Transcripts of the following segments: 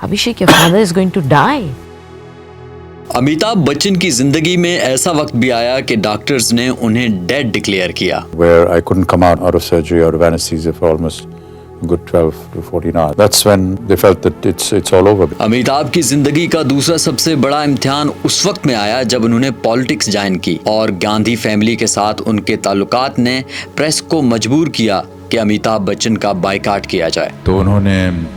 Abhishek, your father is going to die. Amitabh Bachchan की जिंदगी में ऐसा वक्त भी आया कि डॉक्टर्स ने उन्हें डेड डिक्लेयर किया। Where I couldn't come out of surgery, out of anesthesia for almost a good 12 to 14 hours. That's when they felt that it's all over. Amitabh की जिंदगी का दूसरा सबसे बड़ा इम्तिहान उस वक्त में आया जब उन्होंने पॉलिटिक्स ज्वाइन की और गांधी फैमिली के साथ उनके ताल्लुकात ने प्रेस को मजबूर किया कि अमिताभ बच्चन का बायकाट किया जाए। तो उन्होंने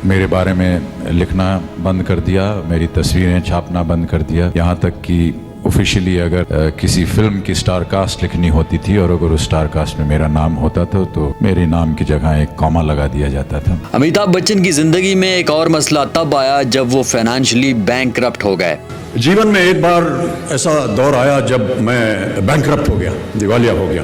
मेरे बारे में लिखना बंद कर दिया, मेरी तस्वीरें छापना बंद कर दिया, यहाँ तक कि ऑफिशियली अगर किसी फिल्म की स्टार कास्ट लिखनी होती थी और अगर उस स्टार कास्ट में मेरा नाम होता था तो मेरे नाम की जगह एक कॉमा लगा दिया जाता था। अमिताभ बच्चन की जिंदगी में एक और मसला तब आया जब वो फाइनेंशियली बैंकरप्ट हो गए। जीवन में एक बार ऐसा दौर आया जब मैं बैंकरप्ट हो गया, दिवालिया हो गया।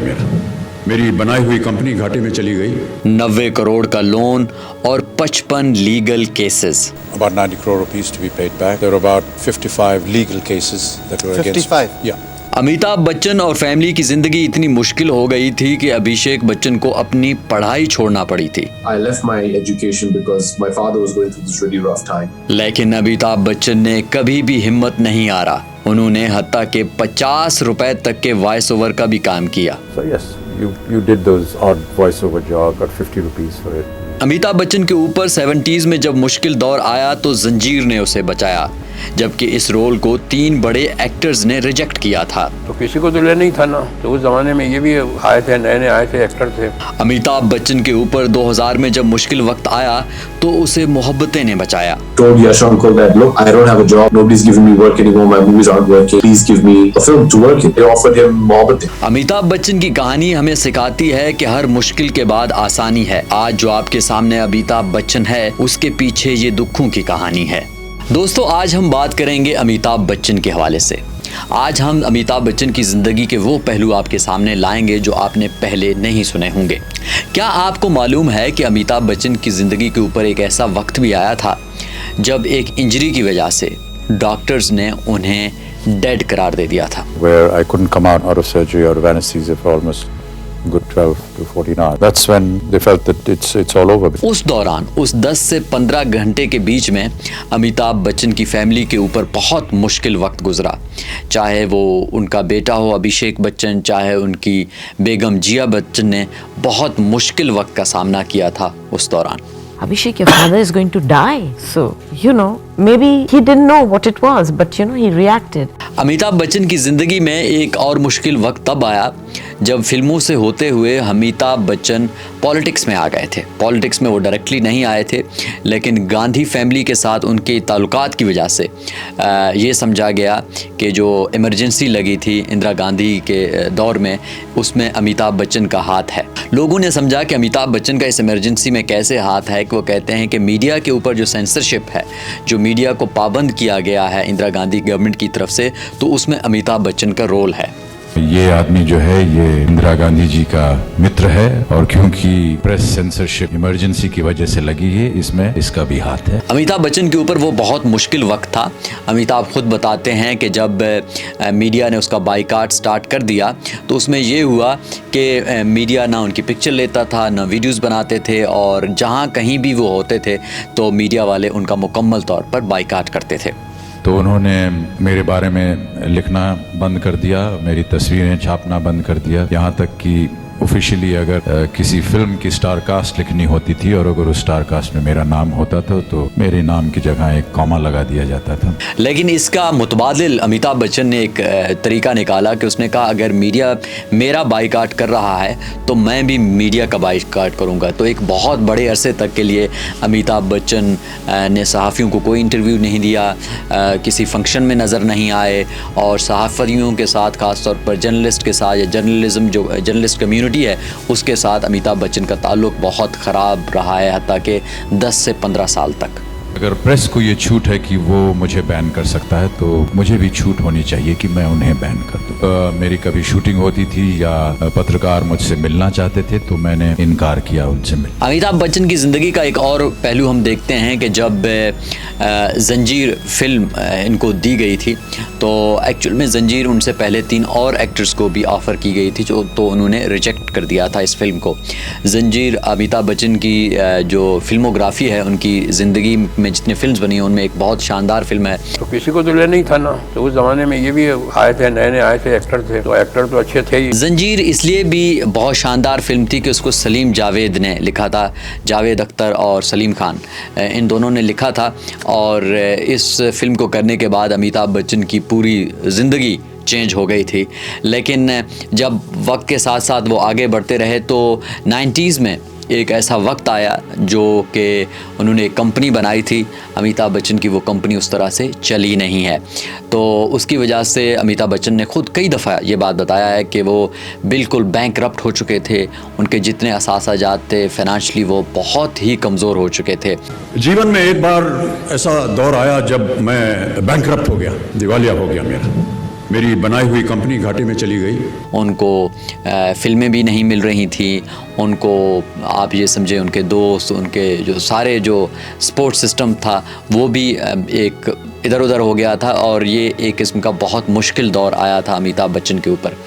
मेरी बनाई हुई कंपनी घाटे में चली गई। 90 करोड़ का लोन और 55 legal cases. About 90 crore rupees to be paid back. There were about 55 legal cases that were against. 55? Yeah. Amitabh Bachchan और फैमिली की जिंदगी इतनी मुश्किल हो गई थी कि अभिषेक बच्चन को अपनी पढ़ाई छोड़ना पड़ी थी। I left my education because my father was going through this really rough time. लेकिन अमिताभ बच्चन ने कभी भी हिम्मत नहीं हारा। उन्होंने हत्ता के 50 रुपए तक के वॉइस ओवर का भी काम किया। So yes, you did those odd voiceover job, got 50 rupees for it. Amitabh Bachchan के ऊपर 70s में जब मुश्किल दौर आया तो जंजीर ने उसे बचाया, जबकि इस रोल को 3 बड़े एक्टर्स ने रिजेक्ट किया था। तो किसी को तो लेना ही था ना, तो उस जमाने में ये भी आए थे, नए आए थे एक्टर थे। अमिताभ बच्चन के ऊपर 2000 में जब मुश्किल वक्त आया तो उसे मोहब्बतें ने बचाया। Told Yash uncle that look, I don't have a job, nobody's giving me work anymore, my movies aren't working, please give me a film to work in. They offered him Mohabbatein. Amitabh Bachchan की कहानी हमें सिखाती है कि हर मुश्किल के बाद आसानी है। आज जो आपके सामने अमिताभ बच्चन है उसके पीछे ये दुखों की कहानी है। दोस्तों, आज हम बात करेंगे अमिताभ बच्चन के हवाले से। आज हम अमिताभ बच्चन की ज़िंदगी के वो पहलू आपके सामने लाएंगे जो आपने पहले नहीं सुने होंगे। क्या आपको मालूम है कि अमिताभ बच्चन की ज़िंदगी के ऊपर एक ऐसा वक्त भी आया था जब एक इंजरी की वजह से डॉक्टर्स ने उन्हें डेड करार दे दिया था। Where I couldn't come out of surgery, out of anesthesia for almost a good 12 to 14 hours. That's when they felt that it's all over. उस दौरान उस 10 से 15 घंटे के बीच में अमिताभ बच्चन की फैमिली के ऊपर बहुत मुश्किल वक्त गुजरा। चाहे वो उनका बेटा हो अभिषेक बच्चन, चाहे उनकी बेगम जिया बच्चन ने बहुत मुश्किल वक्त का सामना किया था उस दौरान। Abhishek, your father is going to die. So, maybe he didn't know what it was, but he reacted. Amitabh Bachchan की ज़िंदगी में एक और मुश्किल वक्त तब आया जब फिल्मों से होते हुए अमिताभ बच्चन पॉलिटिक्स में आ गए थे। पॉलिटिक्स में वो डायरेक्टली नहीं आए थे, लेकिन गांधी फैमिली के साथ उनके ताल्लुकात की वजह से ये समझा गया कि जो इमरजेंसी लगी थी इंदिरा गांधी के दौर में, उसमें अमिताभ बच्चन का हाथ है। लोगों ने समझा कि अमिताभ बच्चन का इस इमरजेंसी में कैसे हाथ है कि वो कहते हैं कि मीडिया के ऊपर जो सेंसरशिप है, जो मीडिया को पाबंद किया गया है इंदिरा गांधी गवर्नमेंट की तरफ से, तो उसमें अमिताभ बच्चन का रोल है। ये आदमी जो है ये इंदिरा गांधी जी का मित्र है और क्योंकि प्रेस सेंसरशिप इमरजेंसी की वजह से लगी है, इसमें इसका भी हाथ है। अमिताभ बच्चन के ऊपर वो बहुत मुश्किल वक्त था। अमिताभ खुद बताते हैं कि जब मीडिया ने उसका बायकाट स्टार्ट कर दिया तो उसमें ये हुआ कि मीडिया ना उनकी पिक्चर लेता था, ना वीडियोस बनाते थे, और जहाँ कहीं भी वो होते थे तो मीडिया वाले उनका मुकम्मल तौर पर बायकाट करते थे। तो उन्होंने मेरे बारे में लिखना बंद कर दिया, मेरी तस्वीरें छापना बंद कर दिया, यहाँ तक कि ऑफिशियली अगर किसी फिल्म की स्टार कास्ट लिखनी होती थी और अगर उस स्टार कास्ट में मेरा नाम होता था तो मेरे नाम की जगह एक कॉमा लगा दिया जाता था। लेकिन इसका मुतबादिल अमिताभ बच्चन ने एक तरीका निकाला कि उसने कहा अगर मीडिया मेरा बायकाट कर रहा है तो मैं भी मीडिया का बायकाट करूंगा। तो एक बहुत बड़े अरसे तक के लिए अमिताभ बच्चन ने सहाफ़ियों को कोई इंटरव्यू नहीं दिया, किसी फंक्शन में नज़र नहीं आए, और सहाफ़ियों के साथ ख़ास तौर पर जर्नलिस्ट के साथ या जर्नलिस्ट कम्युनिटी है उसके साथ अमिताभ बच्चन का ताल्लुक बहुत ख़राब रहा है, हत्ता कि 10 से 15 साल तक। अगर प्रेस को ये छूट है कि वो मुझे बैन कर सकता है तो मुझे भी छूट होनी चाहिए कि मैं उन्हें बैन कर दूं। मेरी कभी शूटिंग होती थी या पत्रकार मुझसे मिलना चाहते थे तो मैंने इनकार किया उनसे मिलने। अमिताभ बच्चन की ज़िंदगी का एक और पहलू हम देखते हैं कि जब जंजीर फिल्म इनको दी गई थी तो एक्चुअल में जंजीर उनसे पहले 3 और एक्टर्स को भी ऑफ़र की गई थी तो उन्होंने रिजेक्ट कर दिया था इस फिल्म को। जंजीर अमिताभ बच्चन की जो फिल्मोग्राफी है उनकी ज़िंदगी में जितनी फिल्म्स बनी हैं उनमें एक बहुत शानदार फिल्म है। तो किसी को तो लेना ही था ना, तो उस ज़माने में ये भी आए थे, नए नए आए थे एक्टर थे, तो एक्टर तो अच्छे थे ही। जंजीर इसलिए भी बहुत शानदार फिल्म थी कि उसको सलीम जावेद ने लिखा था, जावेद अख्तर और सलीम खान इन दोनों ने लिखा था। और इस फिल्म को करने के बाद अमिताभ बच्चन की पूरी ज़िंदगी चेंज हो गई थी। लेकिन जब वक्त के साथ साथ वो आगे बढ़ते रहे तो 90s में एक ऐसा वक्त आया जो कि उन्होंने एक कंपनी बनाई थी अमिताभ बच्चन की, वो कंपनी उस तरह से चली नहीं है। तो उसकी वजह से अमिताभ बच्चन ने खुद कई दफ़ा ये बात बताया है कि वो बिल्कुल बैंकरप्ट हो चुके थे, उनके जितने असासाजात थे फाइनेंशियली वो बहुत ही कमज़ोर हो चुके थे। जीवन में एक बार ऐसा दौर आया जब मैं बैंकरप्ट हो गया, दिवालिया हो गया मेरी बनाई हुई कंपनी घाटे में चली गई। उनको फिल्में भी नहीं मिल रही थी, उनको आप ये समझे उनके दोस्त, उनके जो सारे जो सपोर्ट सिस्टम था वो भी एक इधर उधर हो गया था। और ये एक किस्म का बहुत मुश्किल दौर आया था अमिताभ बच्चन के ऊपर।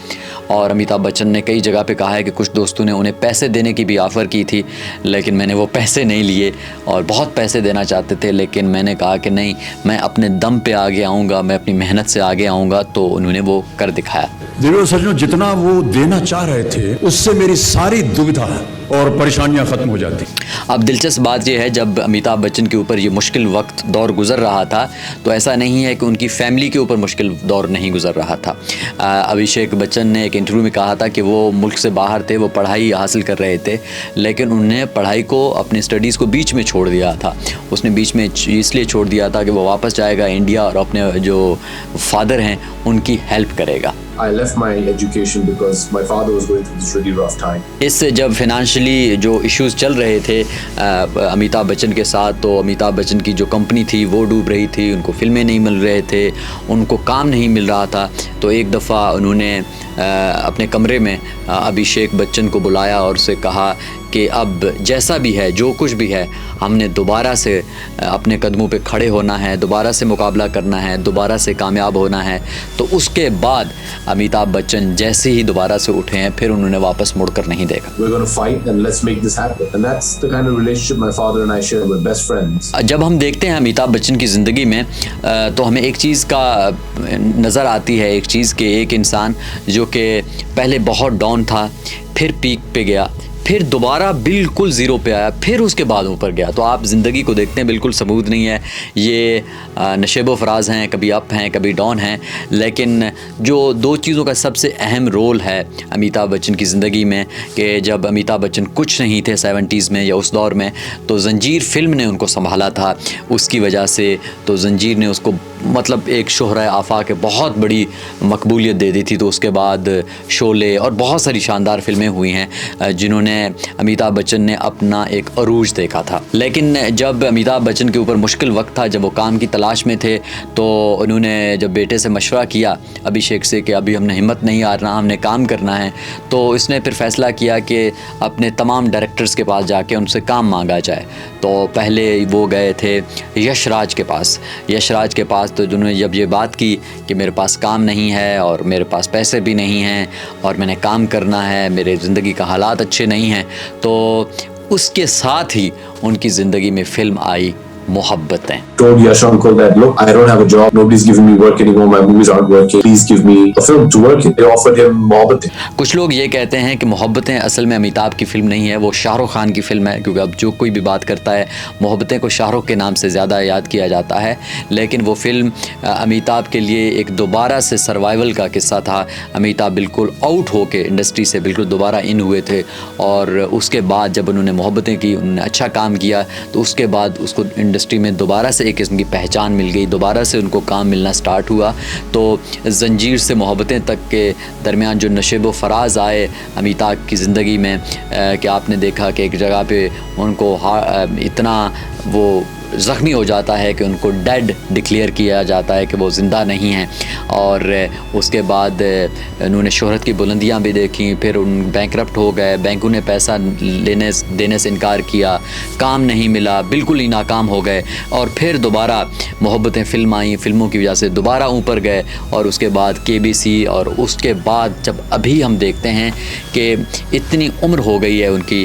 और अमिताभ बच्चन ने कई जगह पे कहा है कि कुछ दोस्तों ने उन्हें पैसे देने की भी ऑफ़र की थी, लेकिन मैंने वो पैसे नहीं लिए। और बहुत पैसे देना चाहते थे, लेकिन मैंने कहा कि नहीं, मैं अपने दम पे आगे आऊँगा, मैं अपनी मेहनत से आगे आऊँगा। तो उन्होंने वो कर दिखाया। दिलो सजनों, जितना वो देना चाह रहे थे उससे मेरी सारी दुविधा और परेशानियां खत्म हो जाती। अब दिलचस्प बात यह है, जब अमिताभ बच्चन के ऊपर ये मुश्किल वक्त दौर गुजर रहा था तो ऐसा नहीं है कि उनकी फैमिली के ऊपर मुश्किल दौर नहीं गुजर रहा था। अभिषेक बच्चन ने एक इंटरव्यू में कहा था कि वो मुल्क से बाहर थे, वो पढ़ाई हासिल कर रहे थे, लेकिन उन्होंने पढ़ाई को, अपनी स्टडीज़ को बीच में छोड़ दिया था। उसने बीच में इसलिए छोड़ दिया था कि वो वापस जाएगा इंडिया और अपने जो फादर हैं उनकी हेल्प करेगा। I left my education because my father was going through this really rough time. इससे जब फिनेंशियली जो इश्यूज चल रहे थे अमिताभ बच्चन के साथ, तो अमिताभ बच्चन की जो कंपनी थी वो डूब रही थी, उनको फिल्में नहीं मिल रहे थे, उनको काम नहीं मिल रहा था। तो एक दफ़ा उन्होंने अपने कमरे में अभिषेक बच्चन को बुलाया और उससे कहा कि अब जैसा भी है, जो कुछ भी है, हमने दोबारा से अपने कदमों पे खड़े होना है, दोबारा से मुकाबला करना है, दोबारा से कामयाब होना है। तो उसके बाद अमिताभ बच्चन जैसे ही दोबारा से उठे हैं, फिर उन्होंने वापस मुड़कर नहीं देखा। We're going to fight and let's make this happen. And that's the kind of relationship my father and I share. We're best friends. जब हम देखते हैं अमिताभ बच्चन की ज़िंदगी में तो हमें एक चीज़ का नज़र आती है, एक चीज़ के एक इंसान जो कि पहले बहुत डाउन था, फिर पीक पे गया, फिर दोबारा बिल्कुल ज़ीरो पे आया, फिर उसके बाद ऊपर गया। तो आप ज़िंदगी को देखते हैं, बिल्कुल स्मूथ नहीं है, ये नशेबो फराज हैं, कभी अप हैं कभी डाउन हैं। लेकिन जो दो चीज़ों का सबसे अहम रोल है अमिताभ बच्चन की ज़िंदगी में, कि जब अमिताभ बच्चन कुछ नहीं थे 70s में या उस दौर में, तो जंजीर फिल्म ने उनको संभाला था। उसकी वजह से तो जंजीर ने उसको मतलब एक शोहरा आफा के बहुत बड़ी मकबूलियत दे दी थी। तो उसके बाद शोले और बहुत सारी शानदार फिल्में हुई हैं जिन्होंने अमिताभ बच्चन ने अपना एक अरूज देखा था। लेकिन जब अमिताभ बच्चन के ऊपर मुश्किल वक्त था, जब वो काम की तलाश में थे, तो उन्होंने जब बेटे से मशवरा किया अभिषेक से कि अभी हमने हिम्मत नहीं आ रहा, हमने काम करना है, तो इसने फिर फैसला किया कि अपने तमाम डायरेक्टर्स के पास जाके उनसे काम मांगा जाए। तो पहले वो गए थे यशराज के पास। यशराज के पास तो जिन्होंने जब ये बात की कि मेरे पास काम नहीं है और मेरे पास पैसे भी नहीं हैं और मैंने काम करना है, मेरे ज़िंदगी का हालात अच्छे नहीं हैं, तो उसके साथ ही उनकी ज़िंदगी में film I Mohabbatein. Told Yash uncle that look, I don't have a job, nobody's giving me work anymore, my movies aren't working, please give me a film to work in. They offered him Mohabbatein. कुछ लोग ये कहते हैं कि मोहब्बतें असल में अमिताभ की film नहीं है, वो शाहरुख खान की फ़िल्म है, क्योंकि अब जो कोई भी बात करता है मोहब्बतें को शाहरुख के नाम से ज़्यादा याद किया जाता है। लेकिन वो फ़िल्म अमिताभ के लिए एक दोबारा से सर्वाइवल का किस्सा था। अमिताभ बिल्कुल आउट हो के इंडस्ट्री से बिल्कुल दोबारा इन हुए थे, और उसके बाद जब उन्होंने मोहब्बतें की, उन्होंने अच्छा काम किया, तो उसके बाद उसको इंडस्ट्री में दोबारा से एक किस्म की पहचान मिल गई, दोबारा से उनको काम मिलना स्टार्ट हुआ। तो जंजीर से मोहब्बतें तक के दरमियान जो नशेबो फराज आए अमिताभ की ज़िंदगी में, कि आपने देखा कि एक जगह पे उनको इतना वो ज़ख्मी हो जाता है कि उनको डेड डिक्लेयर किया जाता है कि वो ज़िंदा नहीं हैं। और उसके बाद उन्होंने शोहरत की बुलंदियां भी देखी, फिर उन बैंकरप्ट हो गए, बैंकों ने पैसा देने से इनकार किया, काम नहीं मिला, बिल्कुल ही नाकाम हो गए, और फिर दोबारा मोहब्बतें फिल्म आई, फिल्मों की वजह से दोबारा ऊपर गए और उसके बाद KBC और उसके बाद जब अभी हम देखते हैं कि इतनी उम्र हो गई है उनकी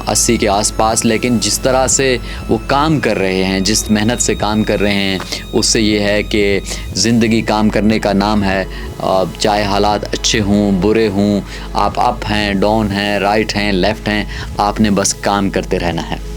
80 के आसपास, लेकिन जिस तरह से वो काम कर रहे हैं, जिस मेहनत से काम कर रहे हैं, उससे ये है कि ज़िंदगी काम करने का नाम है। चाहे हालात अच्छे हों बुरे हों, आप अप हैं डाउन हैं राइट हैं लेफ़्ट हैं, आपने बस काम करते रहना है।